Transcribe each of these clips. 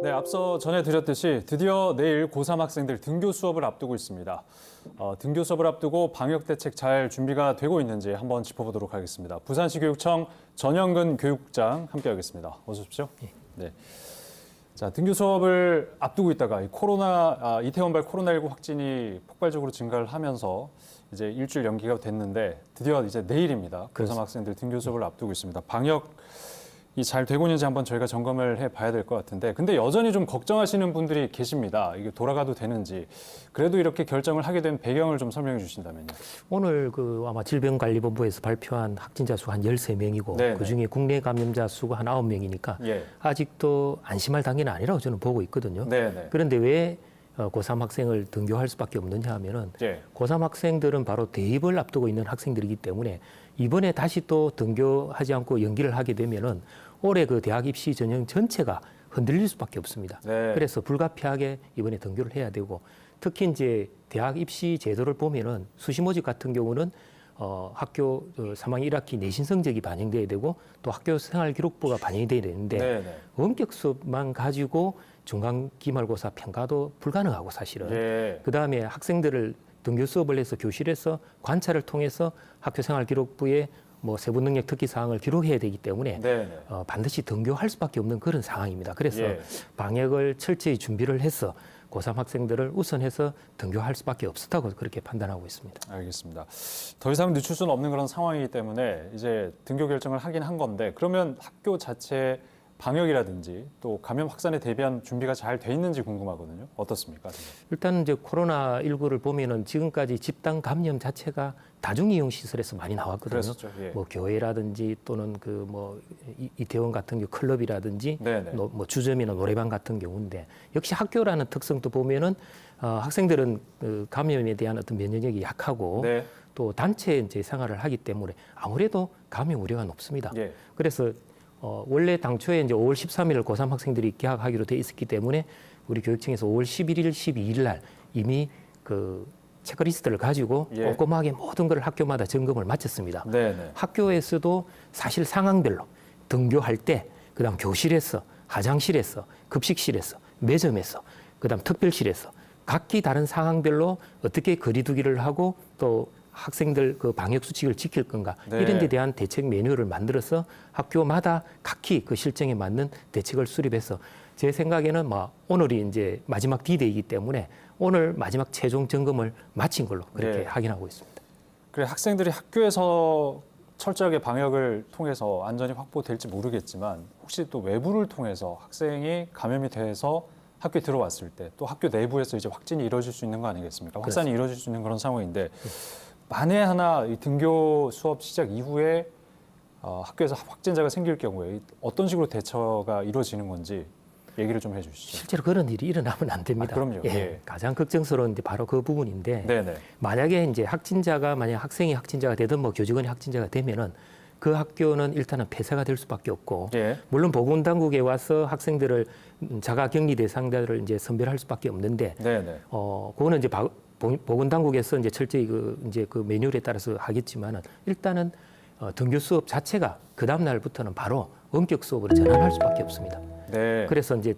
네, 앞서 전해드렸듯이 드디어 내일 고3 학생들 등교 수업을 앞두고 있습니다. 등교 수업을 앞두고 방역 대책 잘 준비가 되고 있는지 한번 짚어보도록 하겠습니다. 부산시 교육청 전영근 교육장 함께하겠습니다. 어서 오십시오. 네. 자, 등교 수업을 앞두고 있다가 이태원발 코로나19 확진이 폭발적으로 증가를 하면서 이제 일주일 연기가 됐는데 드디어 이제 내일입니다. 고3 학생들 등교 수업을 앞두고 있습니다. 방역이 잘 되고 있는지 한번 저희가 점검을 해봐야 될 것 같은데, 근데 여전히 좀 걱정하시는 분들이 계십니다. 이게 돌아가도 되는지. 그래도 이렇게 결정을 하게 된 배경을 좀 설명해 주신다면요. 오늘 아마 질병관리본부에서 발표한 확진자 수가 한 13명이고 네네. 그중에 국내 감염자 수가 한 9명이니까 예. 아직도 안심할 단계는 아니라고 저는 보고 있거든요. 네네. 그런데 왜 고3 학생을 등교할 수밖에 없느냐 하면은 예. 고3 학생들은 바로 대입을 앞두고 있는 학생들이기 때문에 이번에 다시 또 등교하지 않고 연기를 하게 되면은 올해 그 대학 입시 전형 전체가 흔들릴 수밖에 없습니다. 네. 그래서 불가피하게 이번에 등교를 해야 되고, 특히 이제 대학 입시 제도를 보면은 수시 모집 같은 경우는 학교 3학년 1학기 내신 성적이 반영돼야 되고 또 학교 생활 기록부가 반영이 돼야 되는데 네네. 원격 수업만 가지고 중간 기말고사 평가도 불가능하고 사실은. 예. 그다음에 학생들을 등교 수업을 해서 교실에서 관찰을 통해서 학교 생활 기록부에 뭐 세부 능력 특기 사항을 기록해야 되기 때문에 네네. 반드시 등교할 수밖에 없는 그런 상황입니다. 그래서 예. 방역을 철저히 준비를 해서 고3 학생들을 우선해서 등교할 수밖에 없었다고 그렇게 판단하고 있습니다. 알겠습니다. 더 이상 늦출 수는 없는 그런 상황이기 때문에 이제 등교 결정을 하긴 한 건데, 그러면 학교 자체 방역이라든지 또 감염 확산에 대비한 준비가 잘 돼 있는지 궁금하거든요. 어떻습니까? 일단 이제 코로나19를 보면은 지금까지 집단 감염 자체가 다중이용 시설에서 많이 나왔거든요. 그랬었죠. 예. 뭐 교회라든지 또는 이태원 같은 경우 클럽이라든지 네네. 뭐 주점이나 노래방 같은 경우인데, 역시 학교라는 특성도 보면은 학생들은 그 감염에 대한 어떤 면역력이 약하고 네. 또 단체 이제 생활을 하기 때문에 아무래도 감염 우려가 높습니다. 예. 그래서 원래 당초에 이제 5월 13일 고3 학생들이 개학하기로 돼 있었기 때문에 우리 교육청에서 5월 11일, 12일 날 이미 그 체크리스트를 가지고 예. 꼼꼼하게 모든 걸 학교마다 점검을 마쳤습니다. 네네. 학교에서도 사실 상황별로 등교할 때, 그다음 교실에서, 화장실에서, 급식실에서, 매점에서, 그다음 특별실에서 각기 다른 상황별로 어떻게 거리두기를 하고 또 학생들 그 방역 수칙을 지킬 건가, 네. 이런 데 대한 대책 매뉴얼을 만들어서 학교마다 각기 그 실정에 맞는 대책을 수립해서, 제 생각에는 오늘이 이제 마지막 D-Day이기 때문에 오늘 마지막 최종 점검을 마친 걸로 그렇게 네. 확인하고 있습니다. 그래, 학생들이 학교에서 철저하게 방역을 통해서 안전이 확보될지 모르겠지만, 혹시 또 외부를 통해서 학생이 감염이 돼서 학교에 들어왔을 때 또 학교 내부에서 이제 확진이 이루어질 수 있는 거 아니겠습니까? 확산이 이루어질 수 있는 그런 상황인데, 만에 하나 이 등교 수업 시작 이후에 학교에서 확진자가 생길 경우에 어떤 식으로 대처가 이루어지는 건지 얘기를 좀 해주시죠. 실제로 그런 일이 일어나면 안 됩니다. 그럼요. 예. 가장 걱정스러운 게 바로 그 부분인데, 네네. 만약에 이제 만약 학생이 확진자가 되든 뭐 교직원이 확진자가 되면은 그 학교는 일단은 폐쇄가 될 수밖에 없고, 예. 물론 보건당국에 와서 학생들을 자가격리 대상자들을 이제 선별할 수밖에 없는데, 네네. 그거는 이제 보건당국에서 이제 철저히 그 매뉴얼에 따라서 하겠지만은, 일단은 등교 수업 자체가 그 다음 날부터는 바로 원격 수업으로 전환할 수밖에 없습니다. 네. 그래서 이제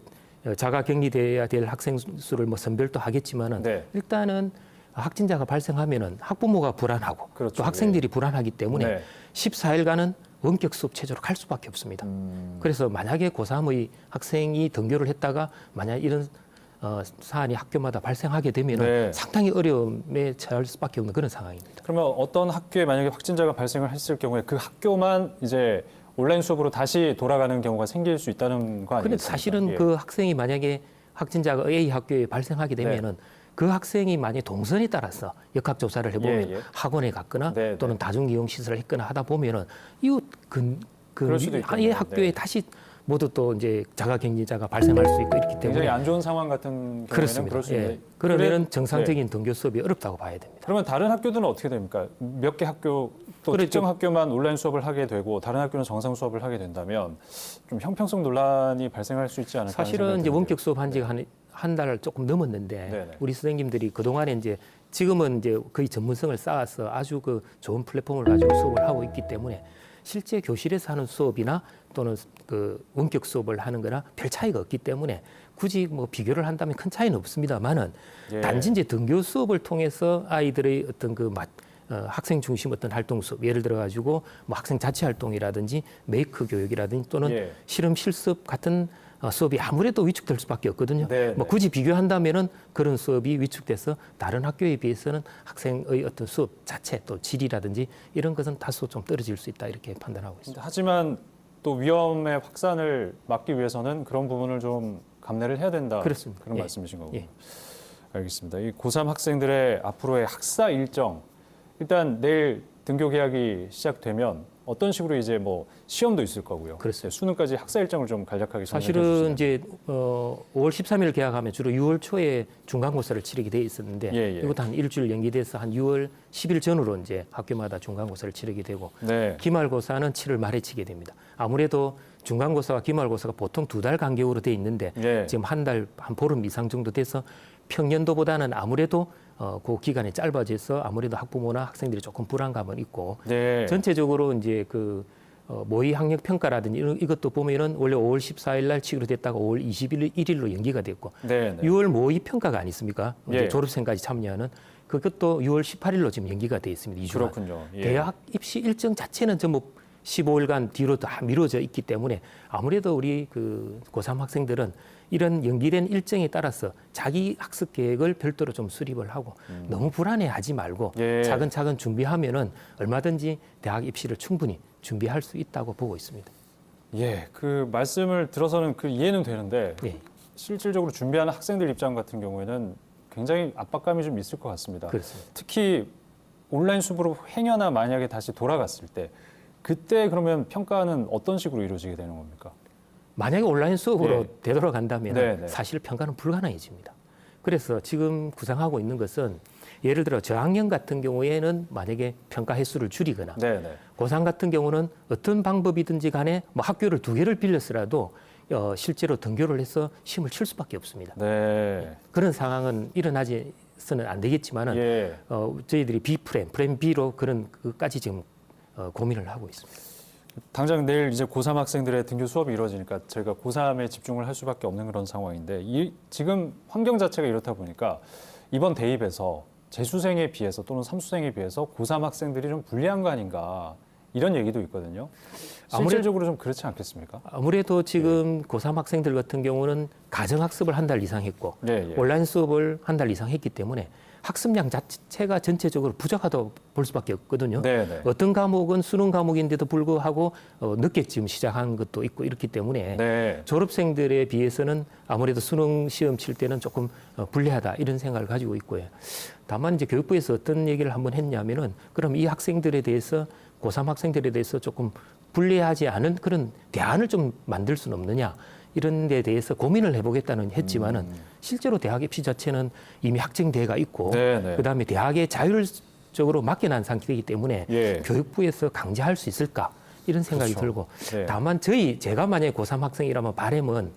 자가격리돼야 될 학생 수를 뭐 선별도 하겠지만은 네. 일단은 확진자가 발생하면은 학부모가 불안하고 그렇죠. 또 학생들이 불안하기 때문에 네. 14일간은 원격 수업 체제로 갈 수밖에 없습니다. 그래서 만약에 고3의 학생이 등교를 했다가 만약 이런 사안이 학교마다 발생하게 되면 네. 상당히 어려움에 처할 수밖에 없는 그런 상황입니다. 그러면 어떤 학교에 만약에 확진자가 발생을 했을 경우에 그 학교만 이제 온라인 수업으로 다시 돌아가는 경우가 생길 수 있다는 거 아니겠습니까? 그런데 사실은 예. 그 학생이 만약에 확진자가 A 학교에 발생하게 되면은 그 학생이 만약 동선에 따라서 역학조사를 해보면 예, 예. 학원에 갔거나 네, 또는 네. 다중이용 시설을 했거나 하다 보면은 이웃 그럴 수도 있겠네요. 이 학교에 네. 다시 모두 또 이제 자가격리자가 발생할 수 있고 이렇기 때문에 굉장히 안 좋은 상황 같은 경우에는 그렇습니다. 그럴 수 있는데 그러면은 네. 정상적인 등교 수업이 어렵다고 봐야 됩니다. 그러면 다른 학교들은 어떻게 됩니까? 몇 개 학교 또 그렇죠. 특정 학교만 온라인 수업을 하게 되고 다른 학교는 정상 수업을 하게 된다면 좀 형평성 논란이 발생할 수 있지 않을까 하는 사실은 생각이 이제 드는데요. 원격 수업 한 지가 한 달 조금 넘었는데 네네. 우리 선생님들이 그동안에 이제 지금은 이제 거의 전문성을 쌓아서 아주 그 좋은 플랫폼을 가지고 수업을 하고 있기 때문에 실제 교실에서 하는 수업이나 또는 그 원격 수업을 하는 거나 별 차이가 없기 때문에 굳이 뭐 비교를 한다면 큰 차이는 없습니다만은 예. 단지 이제 등교 수업을 통해서 아이들의 어떤 학생 중심 어떤 활동 수업, 예를 들어 가지고 뭐 학생 자체 활동이라든지 메이크 교육이라든지 또는 예. 실험 실습 같은 수업이 아무래도 위축될 수밖에 없거든요. 네, 뭐 네. 굳이 비교한다면은 그런 수업이 위축돼서 다른 학교에 비해서는 학생의 어떤 수업 자체 또 질이라든지 이런 것은 다소 좀 떨어질 수 있다 이렇게 판단하고 있습니다. 하지만 또 위험의 확산을 막기 위해서는 그런 부분을 좀 감내를 해야 된다. 그렇습니다. 그런 예. 말씀이신 거군요. 예. 알겠습니다. 이 고3 학생들의 앞으로의 학사 일정, 일단 내일 등교 개학이 시작되면 어떤 식으로 이제 뭐 시험도 있을 거고요. 그렇습니다. 수능까지 학사 일정을 좀 간략하게 정리해 사실은 주시면. 이제 5월 13일 개학하면 주로 6월 초에 중간고사를 치르게 돼 있었는데 예, 예. 이것도 한 일주일 연기돼서 한 6월 10일 전후로 이제 학교마다 중간고사를 치르게 되고 네. 기말고사는 7월 말에 치게 됩니다. 아무래도 중간고사와 기말고사가 보통 2달 간격으로 돼 있는데 예. 지금 한 보름 이상 정도 돼서 평년도보다는 아무래도 그 기간이 짧아져서 아무래도 학부모나 학생들이 조금 불안감은 있고 네. 전체적으로 이제 그 모의 학력 평가라든지 이것도 보면은 원래 5월 14일 날 치기로 됐다가 5월 21일로 연기가 됐고 네. 네. 6월 모의 평가가 아니습니까? 이제 예. 졸업생까지 참여하는 그것도 6월 18일로 지금 연기가 돼 있습니다. 2주간. 그렇군요. 예. 대학 입시 일정 자체는 전부 15일간 뒤로 다 미뤄져 있기 때문에 아무래도 우리 그 고3 학생들은 이런 연기된 일정에 따라서 자기 학습 계획을 별도로 좀 수립을 하고 너무 불안해하지 말고 예. 차근차근 준비하면은 얼마든지 대학 입시를 충분히 준비할 수 있다고 보고 있습니다. 예. 그 말씀을 들어서는 그 이해는 되는데 예. 실질적으로 준비하는 학생들 입장 같은 경우에는 굉장히 압박감이 좀 있을 것 같습니다. 그렇습니다. 특히 온라인 수업으로 행여나 만약에 다시 돌아갔을 때 그때 그러면 평가는 어떤 식으로 이루어지게 되는 겁니까? 만약에 온라인 수업으로 예. 되돌아간다면 네. 사실 평가는 불가능해집니다. 그래서 지금 구상하고 있는 것은 예를 들어 저학년 같은 경우에는 만약에 평가 횟수를 줄이거나 네. 네. 고3 같은 경우는 어떤 방법이든지 간에 뭐 학교를 2개를 빌려서라도 실제로 등교를 해서 시험을 칠 수밖에 없습니다. 네. 그런 상황은 일어나서는 안 되겠지만은 예. 저희들이 플랜 B로 그런 것까지 지금 고민을 하고 있습니다. 당장 내일 이제 고3 학생들의 등교 수업이 이루어지니까 저희가 고3에 집중을 할 수밖에 없는 그런 상황인데 지금 환경 자체가 이렇다 보니까 이번 대입에서 재수생에 비해서 또는 삼수생에 비해서 고3 학생들이 좀 불리한 거 아닌가 이런 얘기도 있거든요. 실질적으로 좀 그렇지 않겠습니까? 아무래도 지금 고3 학생들 같은 경우는 가정학습을 한 달 이상 했고 예. 온라인 수업을 한 달 이상 했기 때문에 학습량 자체가 전체적으로 부족하다고 볼 수밖에 없거든요. 네. 어떤 과목은 수능 과목인데도 불구하고 늦게 지금 시작한 것도 있고 이렇기 때문에 네. 졸업생들에 비해서는 아무래도 수능 시험 칠 때는 조금 불리하다 이런 생각을 가지고 있고요. 다만 이제 교육부에서 어떤 얘기를 한번 했냐면은 그럼 이 학생들에 대해서 고3 학생들에 대해서 조금 불리하지 않은 그런 대안을 좀 만들 수는 없느냐 이런 데 대해서 고민을 해보겠다는 했지만은 실제로 대학 입시 자체는 이미 학쟁대회가 있고 네. 그다음에 대학에 자율적으로 맡겨난 상태이기 때문에 예. 교육부에서 강제할 수 있을까 이런 생각이 그렇죠. 들고 네. 다만 제가 만약에 고3 학생이라면 바람은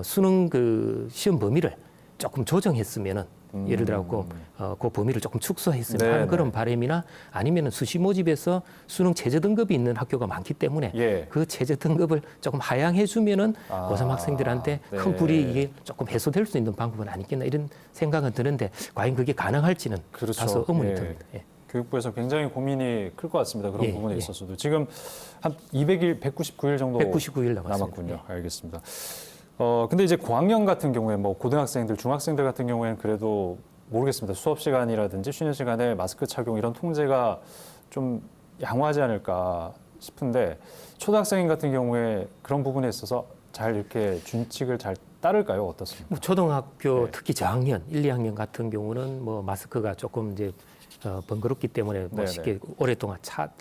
수능 그 시험 범위를 조금 조정했으면은 예를 들어 그 범위를 조금 축소했으면 네, 하는 그런 네. 바람이나 아니면 수시 모집에서 수능 최저 등급이 있는 학교가 많기 때문에 예. 그 최저 등급을 조금 하향해 주면은 아, 고3 학생들한테 네. 큰 불이익이 조금 해소될 수 있는 방법은 아니겠나 이런 생각은 드는데 과연 그게 가능할지는 그렇죠. 다소 의문이 예. 듭니다. 예. 교육부에서 굉장히 고민이 클 것 같습니다. 그런 예, 부분에 예. 있어서도 지금 한 200일, 199일 정도 199일 남았습니다. 남았군요. 예. 알겠습니다. 근데 이제 고학년 같은 경우에 뭐 고등학생들, 중학생들 같은 경우에는 그래도 모르겠습니다. 수업 시간이라든지 쉬는 시간에 마스크 착용 이런 통제가 좀 양호하지 않을까 싶은데 초등학생 같은 경우에 그런 부분에 있어서 잘 이렇게 준칙을 잘 따를까요? 어떻습니까? 뭐 초등학교 네. 특히 저학년 1, 2학년 같은 경우는 뭐 마스크가 조금 이제 번거롭기 때문에 뭐 네네. 쉽게 오랫동안